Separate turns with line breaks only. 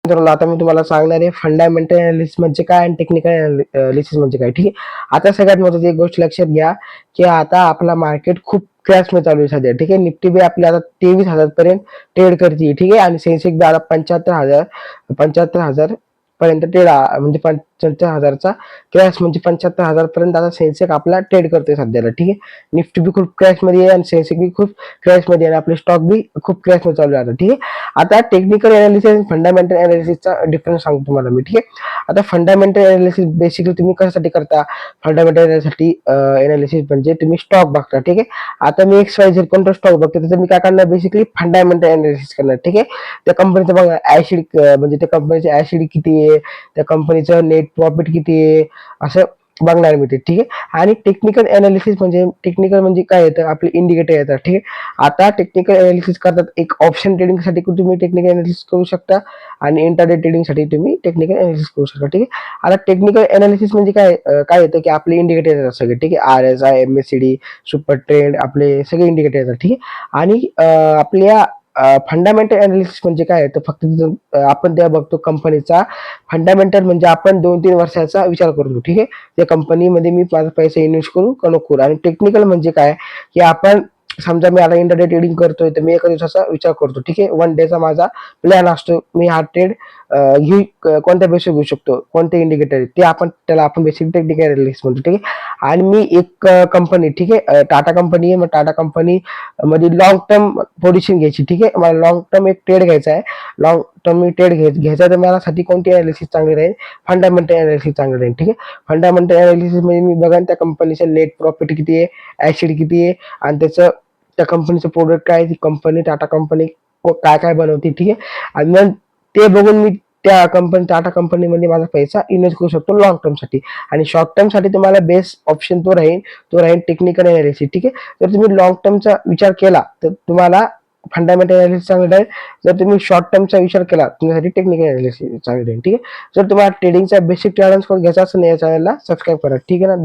मित्रांनो, आता मी तुम्हाला सांगणार आहे फंडामेंटल अनालिसिस म्हणजे काय आणि टेक्निकल अनालिसिस म्हणजे काय. ठीक आहे. आता सगळ्यात महत्त्वाची एक गोष्ट लक्षात घ्या, की आता आपला मार्केट खूप क्रॅशमध्ये चालू आहे सध्या. ठीक आहे. निफ्टी बी आपली आता 23,000 पर्यंत ट्रेड करते. ठीक आहे. आणि सेन्सेक्स बी आता 75,000 पर्यंत ट्रेड म्हणजे 75,000चा क्रॅश म्हणजे 75,000 पर्यंत आता सेन्सेक्स आपला ट्रेड करतोय सध्याला. ठीक आहे. निफ्टी बी खूप क्रॅशमध्ये आहे आणि सेन्सेक्स बी खूप क्रॅशमध्ये आहे आणि आपले स्टॉक बी खूप क्रॅशमध्ये चालू आहे आता. ठीक आहे. आता टेक्निकल अनालिसिस आणि फंडामेंटल अनालिसिसचा डिफरन्स सांगतो तुम्हाला मी. ठीक आहे. आता फंडामेंटल अनालिसिस बेसिकली तुम्ही कशासाठी करता? फंडामेंटल अनालिसिस म्हणजे तुम्ही स्टॉक बघता. ठीक आहे. आता मी XYZ कोणता स्टॉक बघतो तर मी काय करणार, बेसिकली फंडामेंटल अनालिसिस करणार. ठीक आहे. त्या कंपनीचं बघा ऍसिड म्हणजे त्या कंपनीचे ऍसिड किती आहे, त्या कंपनीचं नेट प्रॉफिट किती आहे, असं बघणार मी ते. ठीक आहे. आणि टेक्निकल अनालिसिस म्हणजे टेक्निकल म्हणजे काय येतं, आपले इंडिकेटर येतात. ठीक आहे. आता टेक्निकल अनालिसिस करतात, एक ऑप्शन ट्रेडिंगसाठी तुम्ही टेक्निकल अनालिसिस करू शकता आणि इंट्राडे ट्रेडिंगसाठी तुम्ही टेक्निकल अनालिसिस करू शकता. ठीक आहे. आता टेक्निकल अनालिसिस म्हणजे काय काय येतं, की आपले इंडिकेटर येतात सगळे. ठीक आहे. RSI, MACD, सुपर ट्रेंड, आपले सगळे इंडिकेटर येतात. ठीक आहे. आणि आपल्या फंडामेंटल अनालिसिस म्हणजे काय तर फक्त आपण त्या बघतो कंपनीचा फंडामेंटल म्हणजे आपण 2-3 वर्षाचा विचार करतो. ठीक आहे. त्या कंपनीमध्ये मी माझा पैसा इन्व्हेस्ट करू का नको करू. आणि टेक्निकल म्हणजे काय, की आपण समजा मी आता इंटरडे ट्रेडिंग करतोय तर मी एका दिवसाचा विचार करतो. ठीक आहे. 1 डेचा माझा प्लॅन असतो. मी हा ट्रेड कोणत्या बेसवर घेऊ शकतो, कोणते इंडिकेटर ते त्याला आपण बेसिक टेक्निकल अनालिसिस म्हणतो. ठीक आहे. आणि मी एक कंपनी, ठीक आहे, टाटा कंपनी आहे, मग टाटा कंपनी मध्ये लॉंग टर्म पोझिशन घ्यायची. ठीक आहे. मला लॉंग टर्म एक ट्रेड घ्यायचा आहे. लॉंग टर्म मी ट्रेड घ्यायचा तर मला कोणती अनालिसिस चांगली राहील, फंडामेंटल अनालिसिस चांगली राहील. ठीक आहे. फंडामेंटल अनालिसिस म्हणजे मी बघा त्या कंपनीचं नेट प्रॉफिट किती आहे, ऍसिड किती आहे आणि त्या कंपनीचं प्रोडक्ट काय, ती कंपनी टाटा कंपनी काय काय बनवते. ठीक आहे. आणि मग ते बघून मी त्या टाटा कंपनीमध्ये माझा पैसा इन्व्हेस्ट करू शकतो लॉंग टर्मसाठी. आणि शॉर्ट टर्मसाठी तुम्हाला बेस्ट ऑप्शन तो राहील टेक्निकल अनालिसिस. ठीक आहे. जर तुम्ही लॉंग टर्मचा विचार केला तर तुम्हाला फंडामेंटल अनालिसिस चांगलं राहील. जर तुम्ही शॉर्ट टर्मचा विचार केला तुमच्यासाठी टेक्निकल अनालिसिस चांगलं राहील. ठीक आहे. जर तुम्हाला ट्रेडिंगचा बेसिक ट्रेडिंग कोर्स घ्यायचा असेल या चॅनलला सबस्क्राईब करा. ठीक आहे ना.